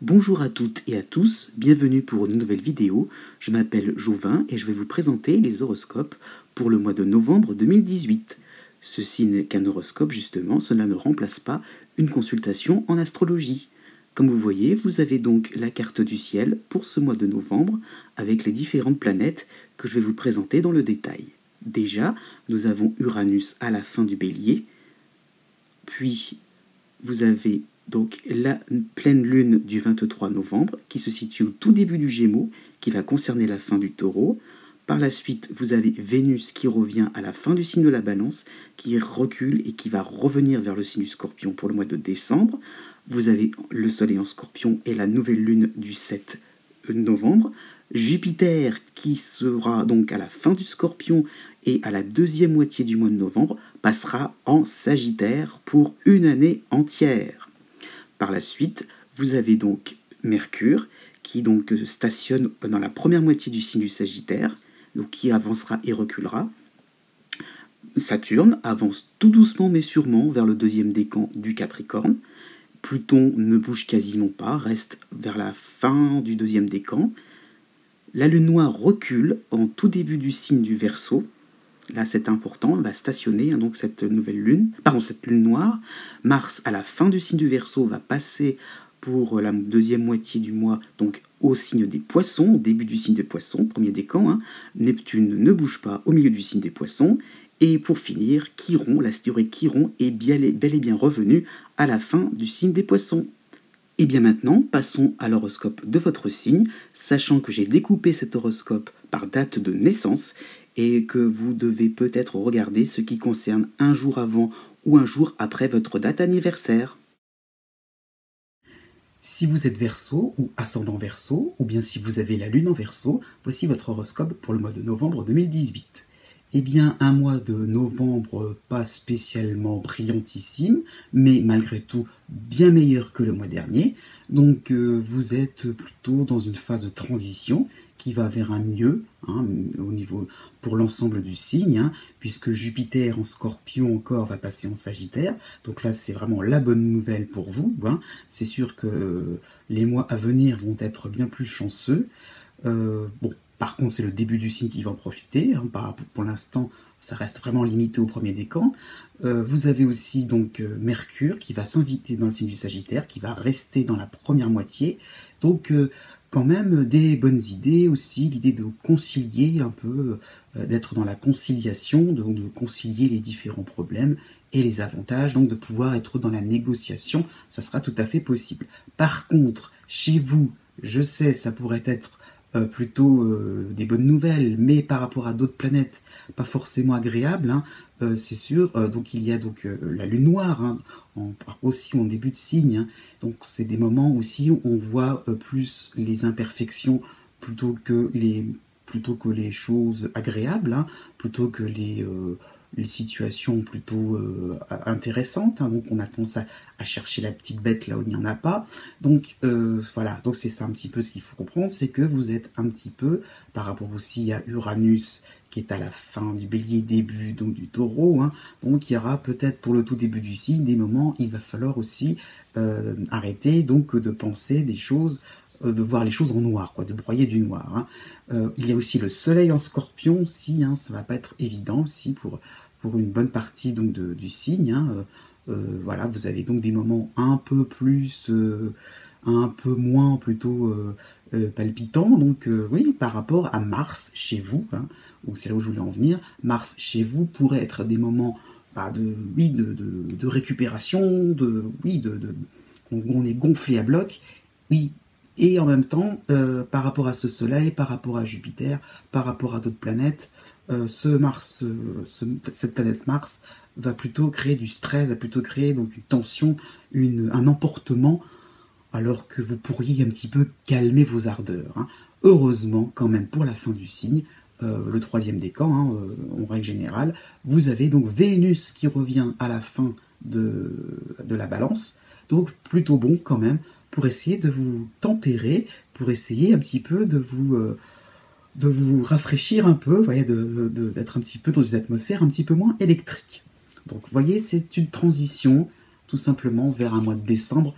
Bonjour à toutes et à tous, bienvenue pour une nouvelle vidéo. Je m'appelle Jouvin et je vais vous présenter les horoscopes pour le mois de novembre 2018. Ceci n'est qu'un horoscope justement, cela ne remplace pas une consultation en astrologie. Comme vous voyez, vous avez donc la carte du ciel pour ce mois de novembre avec les différentes planètes que je vais vous présenter dans le détail. Déjà, nous avons Uranus à la fin du Bélier, puis vous avez donc la pleine lune du 23 novembre qui se situe au tout début du Gémeaux, qui va concerner la fin du Taureau. Par la suite, vous avez Vénus qui revient à la fin du signe de la Balance, qui recule et qui va revenir vers le signe du Scorpion pour le mois de décembre. Vous avez le Soleil en Scorpion et la nouvelle lune du 7 novembre. Jupiter qui sera donc à la fin du Scorpion et à la deuxième moitié du mois de novembre passera en Sagittaire pour une année entière. Par la suite, vous avez donc Mercure qui donc stationne dans la première moitié du signe du Sagittaire, donc qui avancera et reculera. Saturne avance tout doucement mais sûrement vers le deuxième décan du Capricorne. Pluton ne bouge quasiment pas, reste vers la fin du deuxième décan. La lune noire recule en tout début du signe du Verseau. Là, c'est important, elle va stationner, donc cette lune noire. Mars, à la fin du signe du Verseau, va passer pour la deuxième moitié du mois, donc au signe des Poissons, au début du signe des Poissons, premier décan. Neptune ne bouge pas au milieu du signe des Poissons. Et pour finir, Chiron, l'astéroïde Chiron, est bel et bien revenu à la fin du signe des Poissons. Et bien maintenant, passons à l'horoscope de votre signe, sachant que j'ai découpé cet horoscope par date de naissance et que vous devez peut-être regarder ce qui concerne un jour avant ou un jour après votre date anniversaire. Si vous êtes Verseau ou ascendant Verseau, ou bien si vous avez la lune en Verseau, voici votre horoscope pour le mois de novembre 2018. Eh bien, un mois de novembre pas spécialement brillantissime, mais malgré tout bien meilleur que le mois dernier. Donc, vous êtes plutôt dans une phase de transition qui va vers un mieux, au niveau pour l'ensemble du signe, puisque Jupiter en Scorpion encore va passer en Sagittaire. Donc là, c'est vraiment la bonne nouvelle pour vous. C'est sûr que les mois à venir vont être bien plus chanceux. Par contre, c'est le début du signe qui va en profiter. Pour l'instant, ça reste vraiment limité au premier décan. Vous avez aussi donc Mercure qui va s'inviter dans le signe du Sagittaire, qui va rester dans la première moitié. Donc, quand même des bonnes idées aussi, l'idée de concilier un peu, d'être dans la conciliation, donc de concilier les différents problèmes et les avantages, donc de pouvoir être dans la négociation, ça sera tout à fait possible. Par contre, chez vous, je sais, ça pourrait être plutôt des bonnes nouvelles, mais par rapport à d'autres planètes, pas forcément agréables, c'est sûr. Donc il y a donc la lune noire, aussi en début de signe. Donc c'est des moments aussi où on voit plus les imperfections plutôt que les choses agréables, plutôt que les situations plutôt intéressantes. Donc on a tendance à chercher la petite bête là où il n'y en a pas. Donc voilà, donc c'est ça un petit peu ce qu'il faut comprendre, c'est que vous êtes un petit peu, par rapport aussi à Uranus, qui est à la fin du Bélier, début donc du Taureau, donc il y aura peut-être pour le tout début du signe des moments, il va falloir aussi arrêter donc de penser des choses, de voir les choses en noir, de broyer du noir. Il y a aussi le Soleil en Scorpion aussi, ça va pas être évident aussi pour une bonne partie donc du signe. Voilà, vous avez donc des moments un peu plus, un peu moins plutôt palpitants. Donc oui, par rapport à Mars chez vous, ou c'est là où je voulais en venir, Mars chez vous pourrait être des moments de récupération, où on est gonflé à bloc, oui. Et en même temps, par rapport à ce Soleil, par rapport à Jupiter, par rapport à d'autres planètes, cette planète Mars va plutôt créer du stress, va plutôt créer donc une tension, un emportement, alors que vous pourriez un petit peu calmer vos ardeurs. Heureusement, quand même, pour la fin du signe, le troisième décan, en règle générale, vous avez donc Vénus qui revient à la fin de la Balance, donc plutôt bon quand même, pour essayer de vous tempérer, pour essayer un petit peu de vous rafraîchir un peu, d'être un petit peu dans une atmosphère un petit peu moins électrique. Donc vous voyez, c'est une transition tout simplement vers un mois de décembre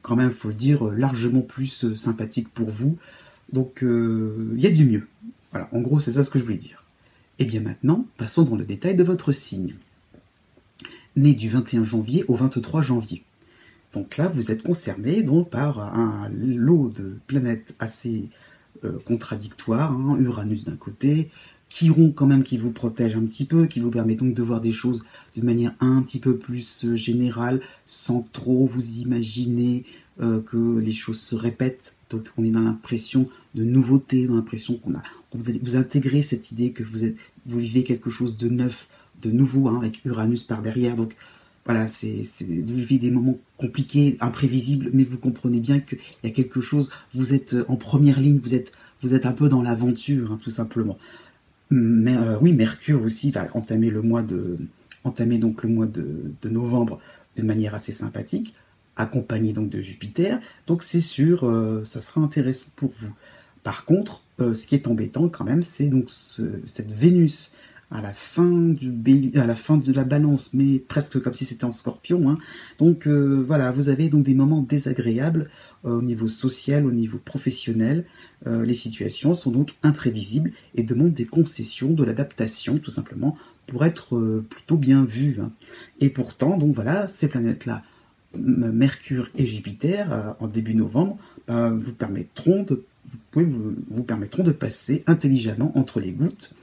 quand même, faut le dire, largement plus sympathique pour vous. Donc, il y a du mieux. Voilà, en gros, c'est ça ce que je voulais dire. Et bien maintenant, passons dans le détail de votre signe. Né du 21 janvier au 23 janvier. Donc là, vous êtes concerné donc, par un lot de planètes assez contradictoires, hein, Uranus d'un côté, Chiron quand même qui vous protège un petit peu, qui vous permet donc de voir des choses de manière un petit peu plus générale, sans trop vous imaginer que les choses se répètent. Donc on est dans l'impression de nouveauté, dans l'impression vous intégrez cette idée que vous vivez quelque chose de neuf, de nouveau, hein, avec Uranus par derrière. Donc voilà, vous vivez des moments compliqués, imprévisibles, mais vous comprenez bien qu'il y a quelque chose, vous êtes en première ligne, vous êtes un peu dans l'aventure, hein, tout simplement. Mais oui, Mercure aussi va entamer donc le mois de novembre de manière assez sympathique, accompagné donc de Jupiter. Donc c'est sûr, ça sera intéressant pour vous. Par contre, ce qui est embêtant quand même, c'est donc cette Vénus à la fin de la Balance, mais presque comme si c'était en Scorpion. Hein. Donc voilà, vous avez donc des moments désagréables au niveau social, au niveau professionnel. Les situations sont donc imprévisibles et demandent des concessions, de l'adaptation, tout simplement, pour être plutôt bien vues. Hein. Et pourtant, donc voilà, ces planètes-là, Mercure et Jupiter, en début novembre, vous permettront de passer intelligemment entre les gouttes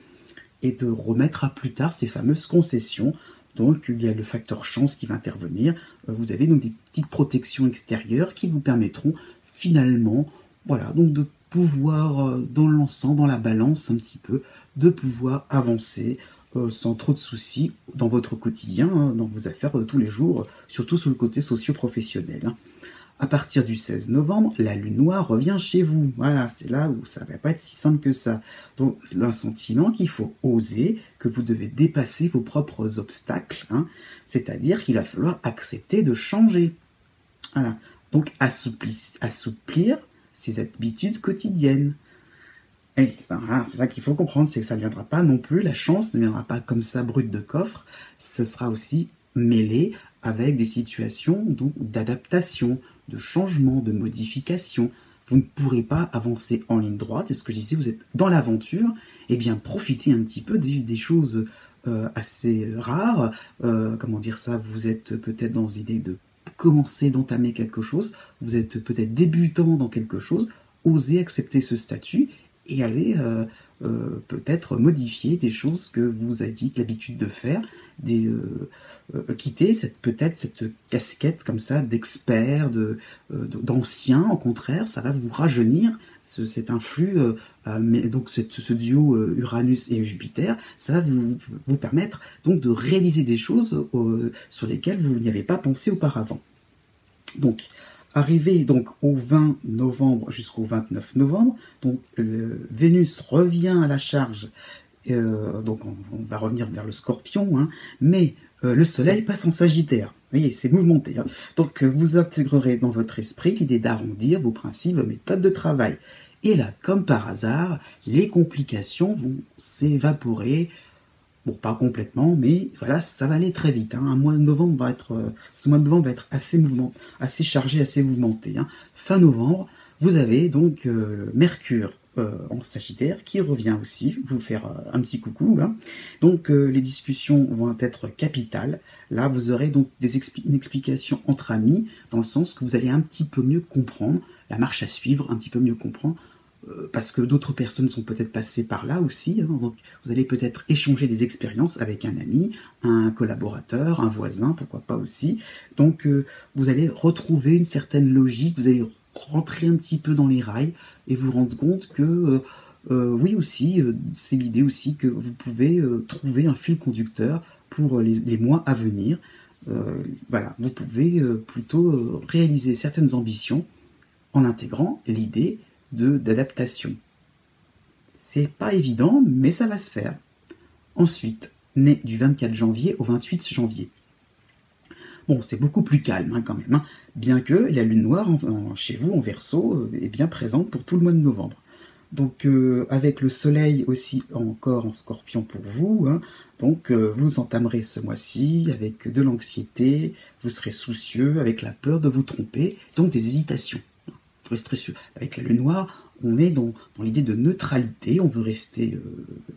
et de remettre à plus tard ces fameuses concessions. Donc il y a le facteur chance qui va intervenir. Vous avez donc des petites protections extérieures qui vous permettront finalement, voilà, donc de pouvoir, dans l'ensemble, dans la balance un petit peu, de pouvoir avancer sans trop de soucis dans votre quotidien, hein, dans vos affaires de tous les jours, surtout sur le côté socio-professionnel. Hein. À partir du 16 novembre, la lune noire revient chez vous. Voilà, c'est là où ça ne va pas être si simple que ça. Donc, un sentiment qu'il faut oser, que vous devez dépasser vos propres obstacles. Hein, c'est-à-dire qu'il va falloir accepter de changer. Voilà. Donc, assouplir ses habitudes quotidiennes. Et voilà, c'est ça qu'il faut comprendre, c'est que ça ne viendra pas non plus, la chance ne viendra pas comme ça brute de coffre, ce sera aussi mêlé avec des situations d'adaptation, de changement, de modification. Vous ne pourrez pas avancer en ligne droite, c'est ce que je disais, vous êtes dans l'aventure, et bien profitez un petit peu de vivre des choses assez rares, comment dire ça, vous êtes peut-être dans l'idée de commencer, d'entamer quelque chose, vous êtes peut-être débutant dans quelque chose, osez accepter ce statut et aller peut-être modifier des choses que vous aviez l'habitude de faire, quitter peut-être cette casquette comme ça d'expert, d'ancien, au contraire, ça va vous rajeunir, cet influx, mais donc ce duo Uranus et Jupiter, ça va vous permettre donc de réaliser des choses sur lesquelles vous n'y avez pas pensé auparavant. Donc, arrivé donc au 20 novembre jusqu'au 29 novembre, donc Vénus revient à la charge, donc on va revenir vers le Scorpion, hein, mais le Soleil passe en Sagittaire. Vous voyez, c'est mouvementé. Hein. Donc vous intégrerez dans votre esprit l'idée d'arrondir vos principes, vos méthodes de travail. Et là, comme par hasard, les complications vont s'évaporer. Bon, pas complètement, mais voilà, ça va aller très vite. Hein. Ce mois de novembre va être assez chargé, assez mouvementé. Hein. Fin novembre, vous avez donc Mercure en Sagittaire qui revient aussi vous faire un petit coucou. Hein. Donc les discussions vont être capitales. Là, vous aurez donc une explication entre amis, dans le sens que vous allez un petit peu mieux comprendre la marche à suivre, un petit peu mieux comprendre. Parce que d'autres personnes sont peut-être passées par là aussi, hein, donc vous allez peut-être échanger des expériences avec un ami, un collaborateur, un voisin, pourquoi pas aussi. Donc vous allez retrouver une certaine logique, vous allez rentrer un petit peu dans les rails et vous rendre compte que oui aussi, c'est l'idée aussi que vous pouvez trouver un fil conducteur pour les mois à venir. Voilà, vous pouvez plutôt réaliser certaines ambitions en intégrant l'idée d'adaptation. C'est pas évident, mais ça va se faire. Ensuite, né du 24 janvier au 28 janvier. Bon, c'est beaucoup plus calme hein, quand même, hein, bien que la lune noire chez vous en Verseau est bien présente pour tout le mois de novembre. Donc avec le soleil aussi encore en scorpion pour vous, hein, donc vous entamerez ce mois-ci avec de l'anxiété, vous serez soucieux, avec la peur de vous tromper, donc des hésitations. Vous resterez sûr. Avec la lune noire, on est dans l'idée de neutralité, on veut rester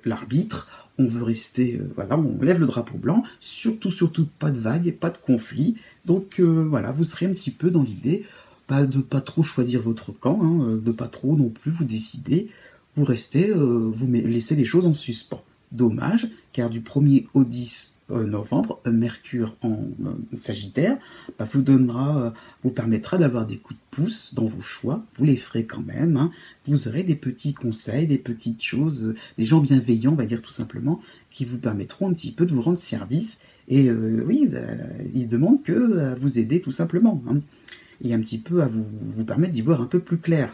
l'arbitre, on veut rester, voilà, on lève le drapeau blanc, surtout pas de vagues, pas de conflits, donc voilà, vous serez un petit peu dans l'idée de pas trop choisir votre camp, hein, de pas trop non plus vous décider, vous restez, vous laissez les choses en suspens. Dommage, car du 1er au 10 novembre, Mercure en Sagittaire vous permettra d'avoir des coups de pouce dans vos choix, vous les ferez quand même, hein. Vous aurez des petits conseils, des petites choses, des gens bienveillants, on va dire tout simplement, qui vous permettront un petit peu de vous rendre service, et oui, ils demandent que à vous aider tout simplement, hein, et un petit peu à vous permettre d'y voir un peu plus clair.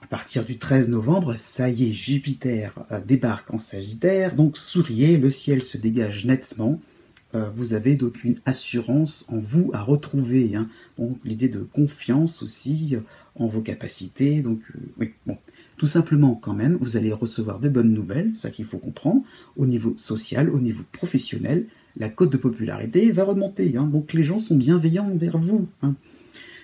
À partir du 13 novembre, ça y est, Jupiter débarque en Sagittaire, donc souriez, le ciel se dégage nettement, vous avez donc une assurance en vous à retrouver, hein. Donc l'idée de confiance aussi en vos capacités, donc oui, bon, tout simplement quand même, vous allez recevoir de bonnes nouvelles, ça qu'il faut comprendre, au niveau social, au niveau professionnel, la cote de popularité va remonter, hein, donc les gens sont bienveillants envers vous, hein.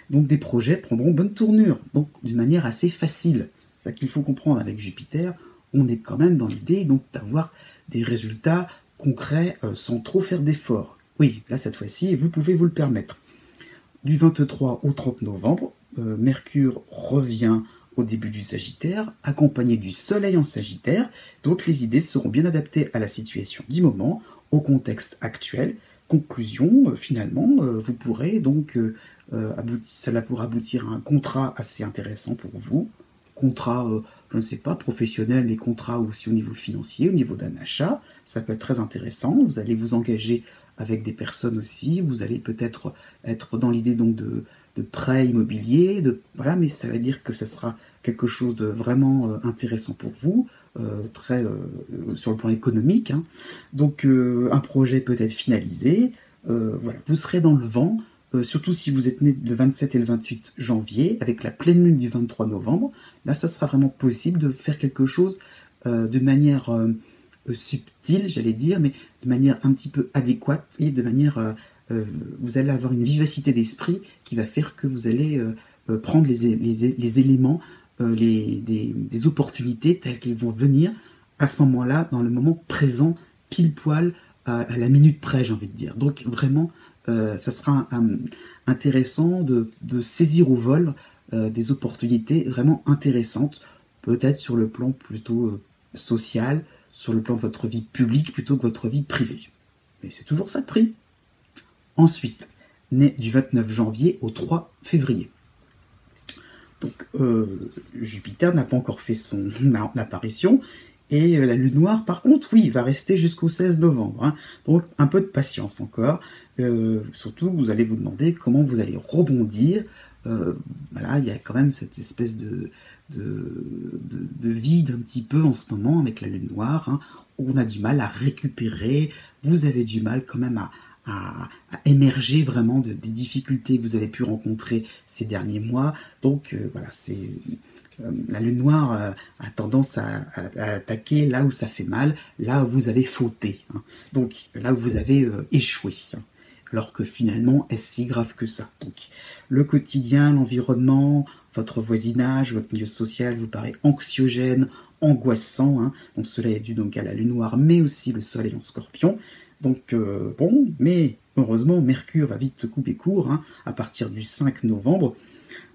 Donc des projets prendront bonne tournure, donc d'une manière assez facile. C'est ça qu'il faut comprendre avec Jupiter, on est quand même dans l'idée donc d'avoir des résultats concrets sans trop faire d'efforts. Oui, là cette fois-ci, vous pouvez vous le permettre. Du 23 au 30 novembre, Mercure revient au début du Sagittaire, accompagné du Soleil en Sagittaire, donc les idées seront bien adaptées à la situation du moment, au contexte actuel. Conclusion, finalement, vous pourrez donc, cela pourra aboutir à un contrat assez intéressant pour vous, contrat, je ne sais pas, professionnel, mais contrat aussi au niveau financier, au niveau d'un achat, ça peut être très intéressant, vous allez vous engager avec des personnes aussi, vous allez peut-être être dans l'idée donc de prêt immobilier, voilà, mais ça veut dire que ça sera quelque chose de vraiment intéressant pour vous, très sur le plan économique, hein. Donc un projet peut être finalisé, voilà, vous serez dans le vent, surtout si vous êtes né le 27 et le 28 janvier, avec la pleine lune du 23 novembre, là ça sera vraiment possible de faire quelque chose de manière subtile, j'allais dire, mais de manière un petit peu adéquate et de manière vous allez avoir une vivacité d'esprit qui va faire que vous allez prendre les éléments, des opportunités telles qu'elles vont venir à ce moment-là, dans le moment présent, pile poil, à la minute près, j'ai envie de dire. Donc vraiment, ça sera intéressant de saisir au vol des opportunités vraiment intéressantes, peut-être sur le plan plutôt social, sur le plan de votre vie publique plutôt que votre vie privée. Mais c'est toujours ça de prix. Ensuite, né du 29 janvier au 3 février. Donc Jupiter n'a pas encore fait son apparition, et la lune noire, par contre, oui, va rester jusqu'au 16 novembre. Hein. Donc un peu de patience encore. Surtout, vous allez vous demander comment vous allez rebondir. Voilà, il y a quand même cette espèce de vide un petit peu en ce moment avec la lune noire, hein, où on a du mal à récupérer. Vous avez du mal quand même à émerger vraiment des difficultés que vous avez pu rencontrer ces derniers mois. Donc voilà, la lune noire a tendance à attaquer là où ça fait mal, là où vous avez fauté, hein. Donc là où vous avez échoué, hein. Alors que finalement, est-ce si grave que ça? Donc le quotidien, l'environnement, votre voisinage, votre milieu social vous paraît anxiogène, angoissant, hein. Donc cela est dû donc à la lune noire, mais aussi le soleil en scorpion. Donc bon, mais heureusement, Mercure va vite couper court, hein, à partir du 5 novembre.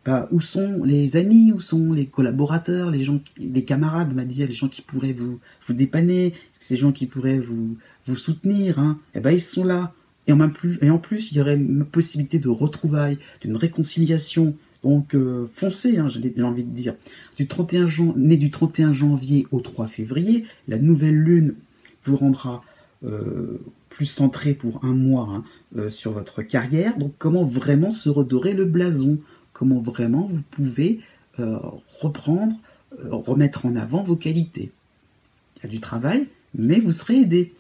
Bah, où sont les amis, où sont les collaborateurs, les gens, les camarades, on va dire, les gens qui pourraient vous dépanner, ces gens qui pourraient vous soutenir, hein, eh ben ils sont là. Et en plus, il y aurait une possibilité de retrouvailles, d'une réconciliation. Donc foncez, hein, j'ai envie de dire. Né du 31 janvier au 3 février, la nouvelle lune vous rendra plus centré pour un mois, hein, sur votre carrière. Donc comment vraiment se redorer le blason, comment vraiment vous pouvez reprendre, remettre en avant vos qualités. Il y a du travail, mais vous serez aidé.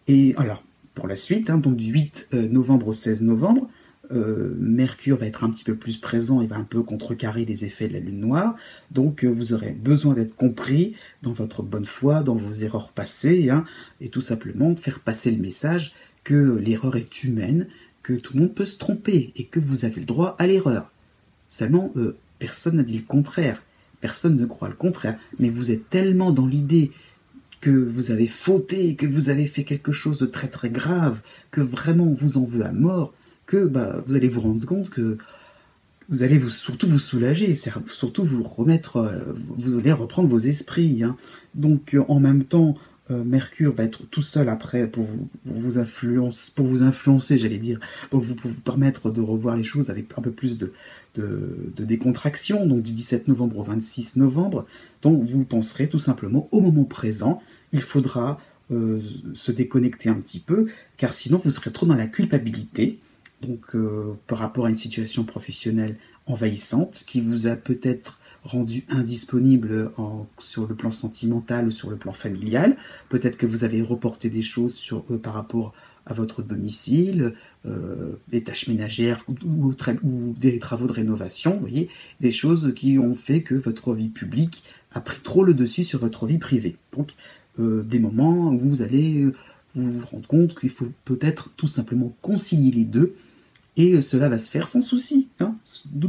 Et alors, pour la suite, hein, donc du 8 novembre au 16 novembre, Mercure va être un petit peu plus présent et va un peu contrecarrer les effets de la lune noire. Donc vous aurez besoin d'être compris dans votre bonne foi, dans vos erreurs passées, hein, et tout simplement faire passer le message que l'erreur est humaine, que tout le monde peut se tromper et que vous avez le droit à l'erreur. Seulement, personne n'a dit le contraire. Personne ne croit le contraire. Mais vous êtes tellement dans l'idée que vous avez fauté, que vous avez fait quelque chose de très très grave, que vraiment on vous en veut à mort, que vous allez vous rendre compte que vous allez surtout vous soulager, surtout vous remettre, vous allez reprendre vos esprits. Hein. Donc en même temps, Mercure va être tout seul après pour vous influencer, j'allais dire, pour vous permettre de revoir les choses avec un peu plus de décontraction, donc du 17 novembre au 26 novembre. Donc vous penserez tout simplement au moment présent, il faudra se déconnecter un petit peu, car sinon vous serez trop dans la culpabilité, donc par rapport à une situation professionnelle envahissante qui vous a peut-être rendu indisponible sur le plan sentimental ou sur le plan familial. Peut-être que vous avez reporté des choses par rapport à votre domicile, des tâches ménagères ou des travaux de rénovation, vous voyez, des choses qui ont fait que votre vie publique a pris trop le dessus sur votre vie privée. Donc, des moments où vous allez vous rendre compte qu'il faut peut-être tout simplement concilier les deux, et cela va se faire sans souci, hein,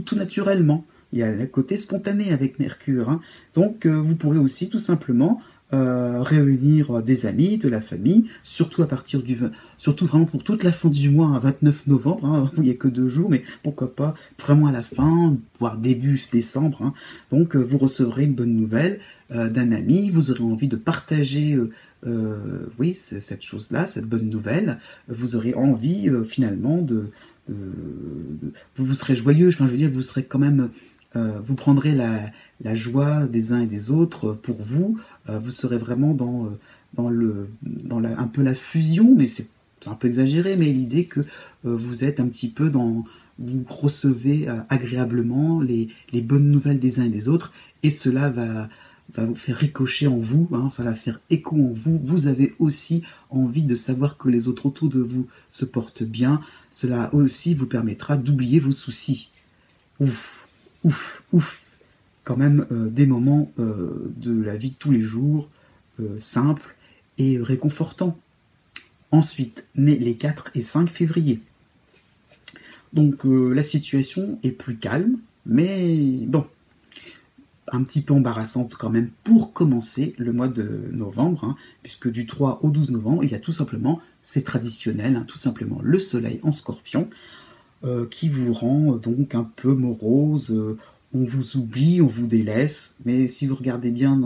tout naturellement. Il y a le côté spontané avec Mercure. Hein. Donc, vous pourrez aussi tout simplement réunir des amis, de la famille, surtout surtout vraiment pour toute la fin du mois, hein, 29 novembre, hein, où il n'y a que 2 jours, mais pourquoi pas vraiment à la fin, voire début décembre. Hein. Donc, vous recevrez une bonne nouvelle d'un ami, vous aurez envie de partager oui, cette chose-là, cette bonne nouvelle. Vous aurez envie finalement vous serez joyeux, enfin je veux dire, vous serez quand même, vous prendrez la joie des uns et des autres pour vous. Vous serez vraiment dans un peu la fusion, mais c'est un peu exagéré, mais l'idée que vous êtes un petit peu vous recevez agréablement les bonnes nouvelles des uns et des autres, et cela va vous faire ricocher en vous, hein, ça va faire écho en vous. Vous avez aussi envie de savoir que les autres autour de vous se portent bien. Cela aussi vous permettra d'oublier vos soucis. Ouf, ouf, ouf. Quand même des moments de la vie de tous les jours, simples et réconfortants. Ensuite, nés les 4 et 5 février. Donc la situation est plus calme, mais bon, un petit peu embarrassante quand même pour commencer le mois de novembre, hein, puisque du 3 au 12 novembre, il y a tout simplement, c'est traditionnel, hein, tout simplement le soleil en scorpion, qui vous rend donc un peu morose, on vous oublie, on vous délaisse, mais si vous regardez bien,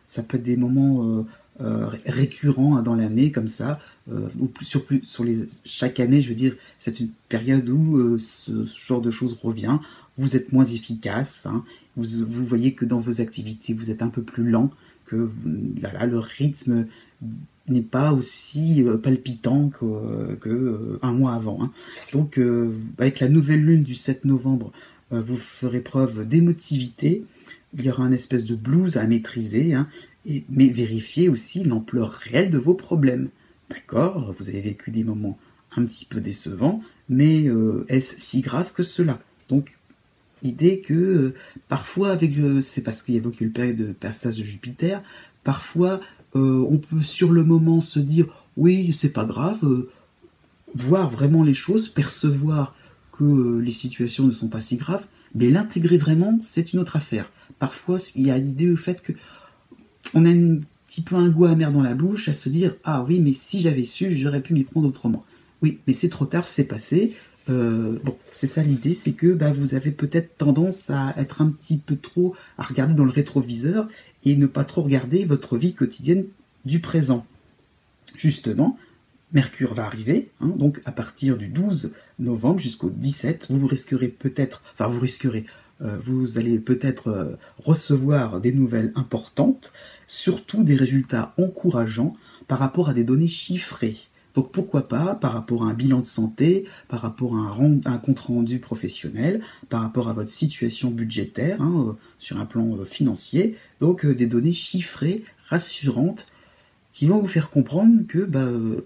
ça peut être des moments récurrents, hein, dans l'année comme ça, ou chaque année, je veux dire, c'est une période où ce genre de choses revient, vous êtes moins efficace, hein, vous voyez que dans vos activités, vous êtes un peu plus lent, que le rythme n'est pas aussi palpitant qu'un mois avant. Hein. Donc, avec la nouvelle lune du 7 novembre, vous ferez preuve d'émotivité, il y aura un espèce de blues à maîtriser, hein, mais vérifiez aussi l'ampleur réelle de vos problèmes. D'accord, vous avez vécu des moments un petit peu décevants, mais est-ce si grave que cela? Donc, l'idée que parfois, c'est parce qu'il y a donc une période de passage de Jupiter, parfois on peut sur le moment se dire oui, c'est pas grave, voir vraiment les choses, percevoir que les situations ne sont pas si graves, mais l'intégrer vraiment, c'est une autre affaire. Parfois, il y a l'idée au fait que on a un petit peu un goût amer dans la bouche à se dire ah oui, mais si j'avais su, j'aurais pu m'y prendre autrement. Oui, mais c'est trop tard, c'est passé. Bon, c'est ça l'idée, c'est que vous avez peut-être tendance à être un petit peu trop à regarder dans le rétroviseur et ne pas trop regarder votre vie quotidienne du présent. Justement, Mercure va arriver, hein, donc à partir du 12 novembre jusqu'au 17, vous allez peut-être recevoir des nouvelles importantes, surtout des résultats encourageants par rapport à des données chiffrées. Donc pourquoi pas, par rapport à un bilan de santé, par rapport à un compte-rendu professionnel, par rapport à votre situation budgétaire, hein, sur un plan financier, donc des données chiffrées, rassurantes, qui vont vous faire comprendre que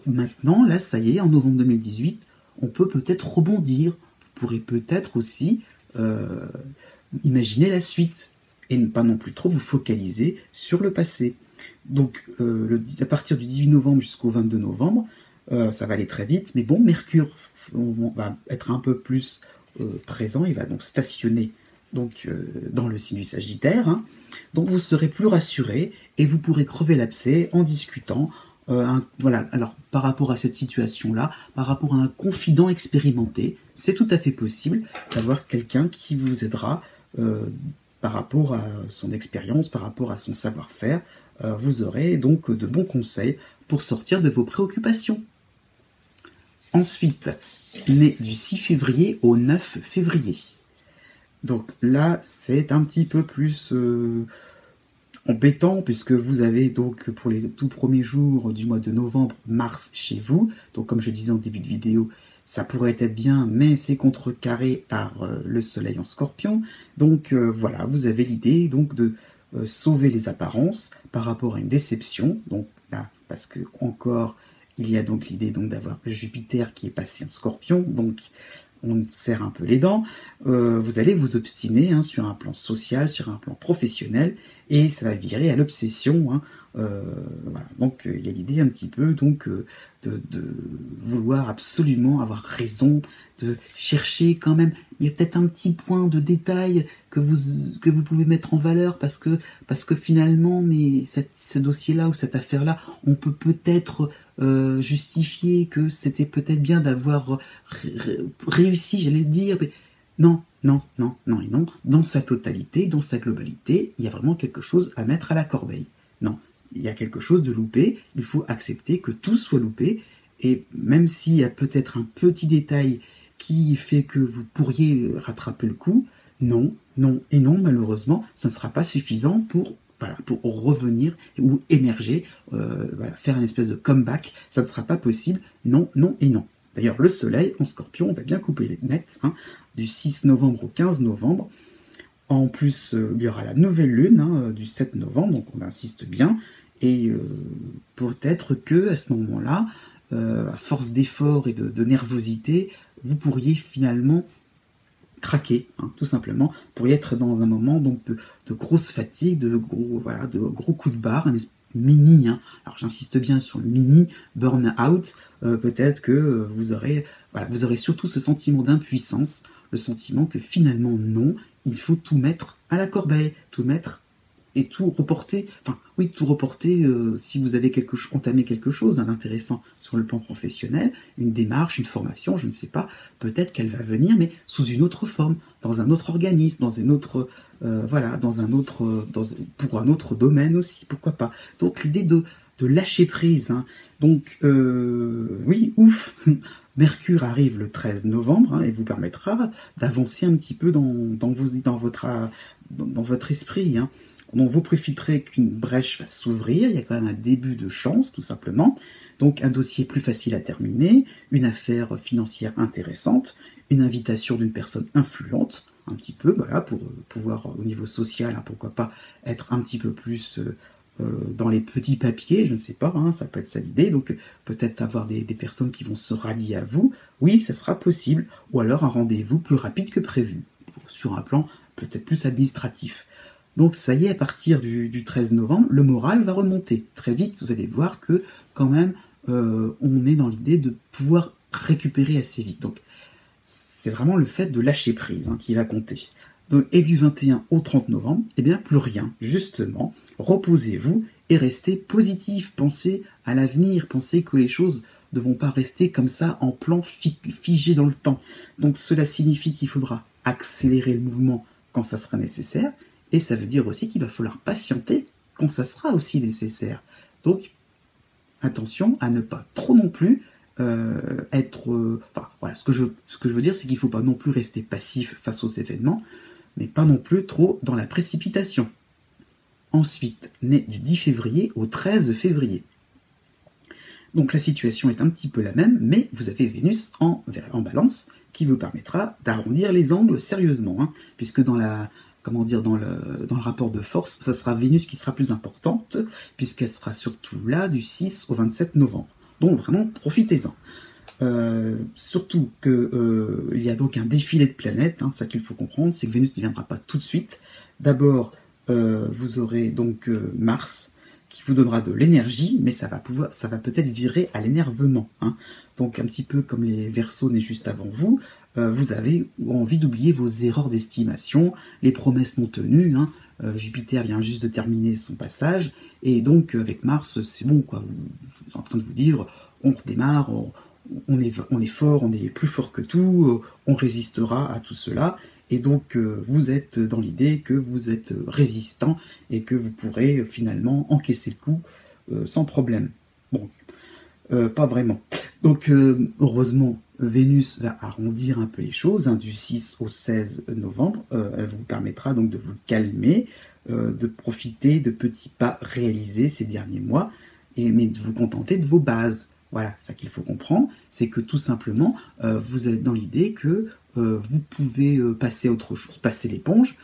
maintenant, là, ça y est, en novembre 2018, on peut peut-être rebondir, pourrez peut-être aussi imaginer la suite et ne pas non plus trop vous focaliser sur le passé. Donc à partir du 18 novembre jusqu'au 22 novembre, ça va aller très vite, mais bon, Mercure va être un peu plus présent, il va donc stationner donc, dans le signe du Sagittaire, hein. Donc vous serez plus rassuré et vous pourrez crever l'abcès en discutant. Voilà, alors par rapport à cette situation-là, par rapport à un confident expérimenté, c'est tout à fait possible d'avoir quelqu'un qui vous aidera par rapport à son expérience, par rapport à son savoir-faire. Vous aurez donc de bons conseils pour sortir de vos préoccupations. Ensuite, né du 6 février au 9 février. Donc là, c'est un petit peu plus embêtant, puisque vous avez donc pour les tout premiers jours du mois de novembre, Mars chez vous. Donc comme je disais en début de vidéo, ça pourrait être bien, mais c'est contrecarré par le soleil en Scorpion. Donc voilà, vous avez l'idée donc de sauver les apparences par rapport à une déception. Donc là, parce que encore, il y a donc l'idée donc d'avoir Jupiter qui est passé en Scorpion, donc on serre un peu les dents, vous allez vous obstiner hein, sur un plan social, sur un plan professionnel, et ça va virer à l'obsession. Hein, voilà. Donc il y a l'idée un petit peu donc de vouloir absolument avoir raison, de chercher quand même, il y a peut-être un petit point de détail que vous pouvez mettre en valeur parce que finalement, mais ce dossier-là ou cette affaire-là, on peut peut-être justifier que c'était peut-être bien d'avoir réussi, j'allais le dire, mais non, non, non, non et non. Dans sa totalité, dans sa globalité, il y a vraiment quelque chose à mettre à la corbeille. Non, il y a quelque chose de loupé, il faut accepter que tout soit loupé, et même s'il y a peut-être un petit détail qui fait que vous pourriez rattraper le coup, non, non et non, malheureusement, ça ne sera pas suffisant pour revenir ou émerger, voilà, faire une espèce de comeback, ça ne sera pas possible, non, non et non. D'ailleurs, le soleil en Scorpion, on va bien couper les nets, hein, du 6 novembre au 15 novembre. En plus, il y aura la nouvelle lune hein, du 7 novembre, donc on insiste bien, et peut-être que à ce moment-là, à force d'efforts et de nervosité, vous pourriez finalement craquer, hein, tout simplement. Vous pourriez être dans un moment donc de grosse fatigue, de gros coups de barre, un mini, hein, alors j'insiste bien sur le mini burn-out, peut-être que vous aurez surtout ce sentiment d'impuissance, le sentiment que finalement non, il faut tout mettre à la corbeille, tout mettre et tout reporter, si vous avez entamé quelque chose d'intéressant sur le plan professionnel, une démarche, une formation, je ne sais pas, peut-être qu'elle va venir, mais sous une autre forme, dans un autre organisme, pour un autre domaine aussi, pourquoi pas. Donc l'idée de lâcher prise, hein. Donc oui, ouf, Mercure arrive le 13 novembre hein, et vous permettra d'avancer un petit peu dans votre esprit, hein. Donc vous profiterez qu'une brèche va s'ouvrir, il y a quand même un début de chance tout simplement, donc un dossier plus facile à terminer, une affaire financière intéressante, une invitation d'une personne influente, un petit peu, voilà, pour pouvoir au niveau social, hein, pourquoi pas être un petit peu plus dans les petits papiers, je ne sais pas, hein, ça peut être ça l'idée, donc peut-être avoir des personnes qui vont se rallier à vous, oui, ça sera possible, ou alors un rendez-vous plus rapide que prévu, sur un plan peut-être plus administratif. Donc ça y est, à partir du 13 novembre, le moral va remonter. Très vite, vous allez voir que quand même, on est dans l'idée de pouvoir récupérer assez vite. Donc c'est vraiment le fait de lâcher prise hein, qui va compter. Donc, et du 21 au 30 novembre, eh bien plus rien. Justement, reposez-vous et restez positif. Pensez à l'avenir, pensez que les choses ne vont pas rester comme ça en plan figé dans le temps. Donc cela signifie qu'il faudra accélérer le mouvement quand ça sera nécessaire, et ça veut dire aussi qu'il va falloir patienter quand ça sera aussi nécessaire. Donc, attention à ne pas trop non plus ce que je veux dire, c'est qu'il ne faut pas non plus rester passif face aux événements, mais pas non plus trop dans la précipitation. Ensuite, né du 10 février au 13 février. Donc la situation est un petit peu la même, mais vous avez Vénus en balance, qui vous permettra d'arrondir les angles sérieusement, hein, puisque dans le rapport de force, ça sera Vénus qui sera plus importante, puisqu'elle sera surtout là du 6 au 27 novembre. Donc vraiment, profitez-en. Surtout que il y a donc un défilé de planètes, ça qu'il faut comprendre, c'est que Vénus ne viendra pas tout de suite. D'abord, vous aurez donc Mars qui vous donnera de l'énergie, mais ça va peut-être virer à l'énervement. Donc un petit peu comme les Verseaux nés juste avant vous, vous avez envie d'oublier vos erreurs d'estimation, les promesses non tenues. Jupiter vient juste de terminer son passage, et donc avec Mars, c'est bon, quoi. Vous êtes en train de vous dire, on redémarre, on est fort, on est plus fort que tout, on résistera à tout cela. Et donc vous êtes dans l'idée que vous êtes résistant et que vous pourrez finalement encaisser le coup sans problème. Bon, pas vraiment. Donc heureusement, Vénus va arrondir un peu les choses, du 6 au 16 novembre. Elle vous permettra donc de vous calmer, de profiter de petits pas réalisés ces derniers mois, mais de vous contenter de vos bases. Voilà, ça qu'il faut comprendre, c'est que tout simplement, vous êtes dans l'idée que vous pouvez passer à autre chose, passer l'éponge,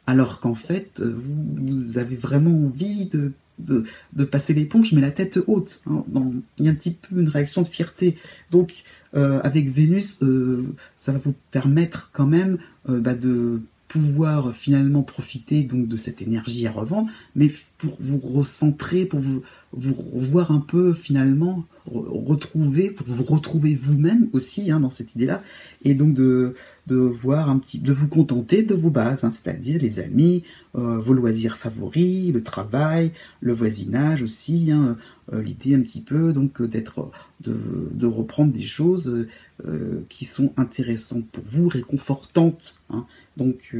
alors qu'en fait, vous avez vraiment envie de passer l'éponge, mais la tête haute. Il y a un petit peu une réaction de fierté. Donc, avec Vénus, ça va vous permettre quand même de pouvoir finalement profiter donc de cette énergie à revendre, mais pour vous recentrer, pour vous revoir un peu finalement, retrouver, pour vous retrouver vous-même aussi dans cette idée-là, et donc de voir de vous contenter de vos bases, c'est-à-dire les amis, vos loisirs favoris, le travail, le voisinage aussi, l'idée un petit peu donc de reprendre des choses qui sont intéressantes pour vous, réconfortantes. Donc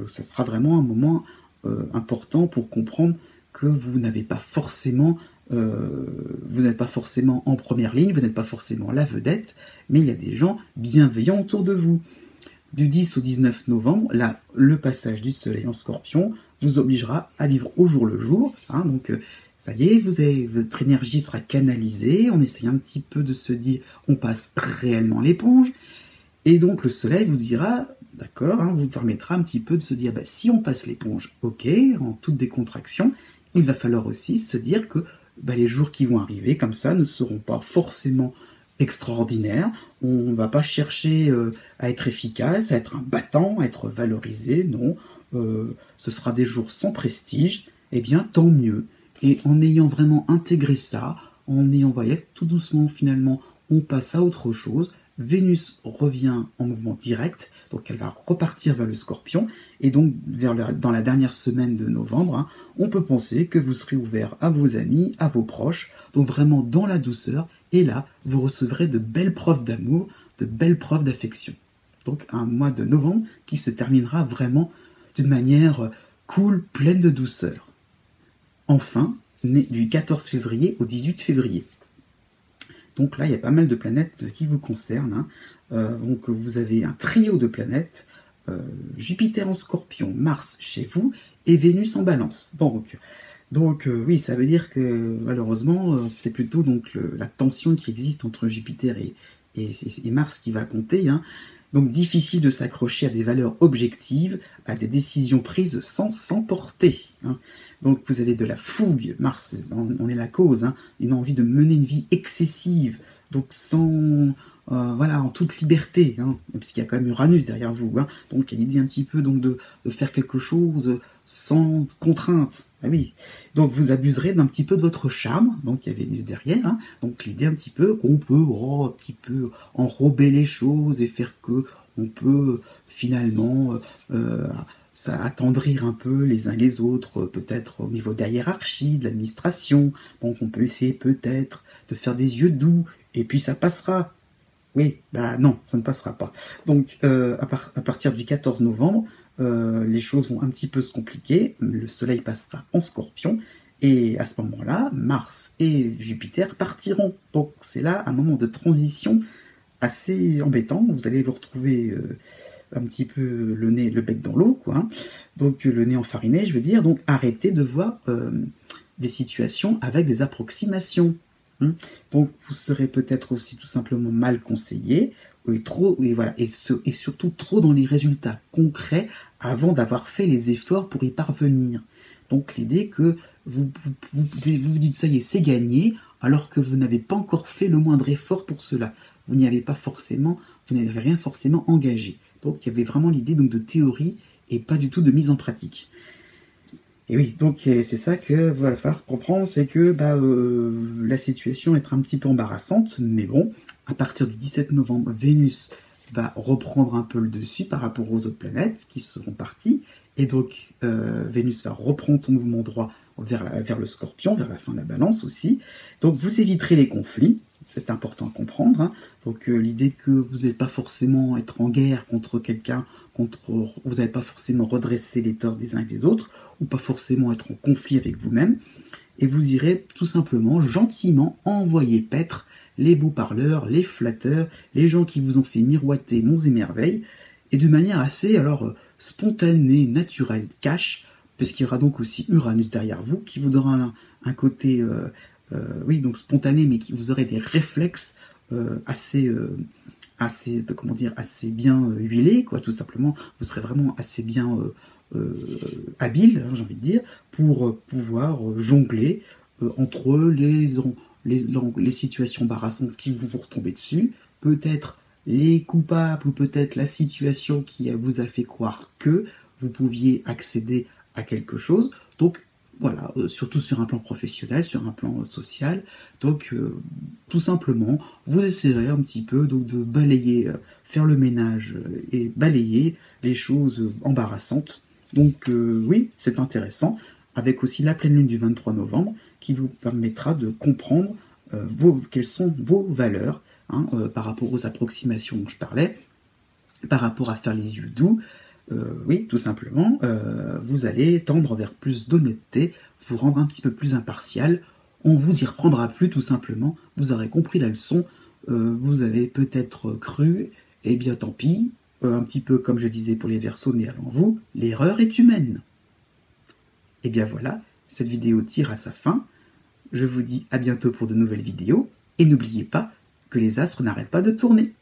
ça sera vraiment un moment important pour comprendre que vous n'avez pas forcément en première ligne, vous n'êtes pas forcément la vedette, mais il y a des gens bienveillants autour de vous. Du 10 au 19 novembre, là, le passage du soleil en scorpion vous obligera à vivre au jour le jour. Donc ça y est, votre énergie sera canalisée, on essaye un petit peu de se dire, on passe réellement l'éponge, et donc le soleil vous dira, d'accord, vous permettra un petit peu de se dire, si on passe l'éponge, ok, en toute décontraction, il va falloir aussi se dire que les jours qui vont arriver comme ça ne seront pas forcément extraordinaires. On ne va pas chercher à être efficace, à être un battant, à être valorisé, non. Ce sera des jours sans prestige, eh bien tant mieux. Et en ayant vraiment intégré ça, en ayant, voyez, tout doucement finalement, on passe à autre chose. Vénus revient en mouvement direct, donc elle va repartir vers le Scorpion, et donc dans la dernière semaine de novembre, on peut penser que vous serez ouvert à vos amis, à vos proches, donc vraiment dans la douceur, et là, vous recevrez de belles preuves d'amour, de belles preuves d'affection. Donc un mois de novembre qui se terminera vraiment d'une manière cool, pleine de douceur. Enfin, né du 14 février au 18 février. Donc là, il y a pas mal de planètes qui vous concernent. Donc vous avez un trio de planètes, Jupiter en Scorpion, Mars chez vous, et Vénus en Balance. Donc oui, ça veut dire que malheureusement, c'est plutôt donc la tension qui existe entre Jupiter et Mars qui va compter. Donc difficile de s'accrocher à des valeurs objectives, à des décisions prises sans s'emporter. Donc vous avez de la fougue, Mars on est la cause, une envie de mener une vie excessive, donc sans en toute liberté, parce qu'il y a quand même Uranus derrière vous, donc il y a l'idée un petit peu donc de faire quelque chose sans contrainte. Ah oui. Donc vous abuserez d'un petit peu de votre charme, donc il y a Vénus derrière, donc l'idée un petit peu qu'on peut un petit peu enrober les choses et faire que on peut finalement ça attendrir un peu les uns les autres, peut-être au niveau de la hiérarchie, de l'administration. Donc on peut essayer peut-être de faire des yeux doux, et puis ça passera. Oui, non, ça ne passera pas. Donc à partir du 14 novembre, les choses vont un petit peu se compliquer. Le soleil passera en Scorpion, et à ce moment-là, Mars et Jupiter partiront. Donc c'est là un moment de transition assez embêtant. Vous allez vous retrouver un petit peu le bec dans l'eau, donc le nez enfariné, je veux dire. Donc arrêtez de voir des situations avec des approximations. Donc vous serez peut-être aussi tout simplement mal conseillé, et surtout trop dans les résultats concrets avant d'avoir fait les efforts pour y parvenir. Donc l'idée que vous dites ça y est, c'est gagné, alors que vous n'avez pas encore fait le moindre effort pour cela. Vous n'avez rien forcément engagé. Donc il y avait vraiment l'idée donc de théorie et pas du tout de mise en pratique. Et oui, donc c'est ça que va falloir comprendre, c'est que la situation est un petit peu embarrassante, mais bon, à partir du 17 novembre, Vénus va reprendre un peu le dessus par rapport aux autres planètes qui seront parties, et donc Vénus va reprendre son mouvement droit vers le Scorpion, vers la fin de la Balance aussi. Donc vous éviterez les conflits, c'est important à comprendre. Hein. Donc l'idée que vous n'allez pas forcément être en guerre contre quelqu'un, vous n'allez pas forcément redresser les torts des uns et des autres, ou pas forcément être en conflit avec vous-même, et vous irez tout simplement gentiment envoyer paître les beaux parleurs, les flatteurs, les gens qui vous ont fait miroiter monts et merveilles, et de manière assez spontanée, naturelle, cash, puisqu'il y aura donc aussi Uranus derrière vous, qui vous donnera un côté oui, donc spontané, mais qui vous aurez des réflexes assez bien huilés, quoi, tout simplement. Vous serez vraiment assez bien habile, hein, j'ai envie de dire, pour pouvoir jongler entre les situations embarrassantes qui vous retomber dessus, peut-être les coupables ou peut-être la situation qui vous a fait croire que vous pouviez accéder à quelque chose. Donc voilà, surtout sur un plan professionnel, sur un plan social. Donc tout simplement, vous essayerez un petit peu donc, de balayer, faire le ménage et balayer les choses embarrassantes. Donc oui, c'est intéressant, avec aussi la pleine lune du 23 novembre, qui vous permettra de comprendre quelles sont vos valeurs, hein, par rapport aux approximations dont je parlais, par rapport à faire les yeux doux. Oui, tout simplement, vous allez tendre vers plus d'honnêteté, vous rendre un petit peu plus impartial, on vous y reprendra plus tout simplement, vous aurez compris la leçon, vous avez peut-être cru, et bien tant pis, un petit peu comme je disais pour les Verseaux, mais avant vous, l'erreur est humaine. Et bien voilà, cette vidéo tire à sa fin, je vous dis à bientôt pour de nouvelles vidéos, et n'oubliez pas que les astres n'arrêtent pas de tourner.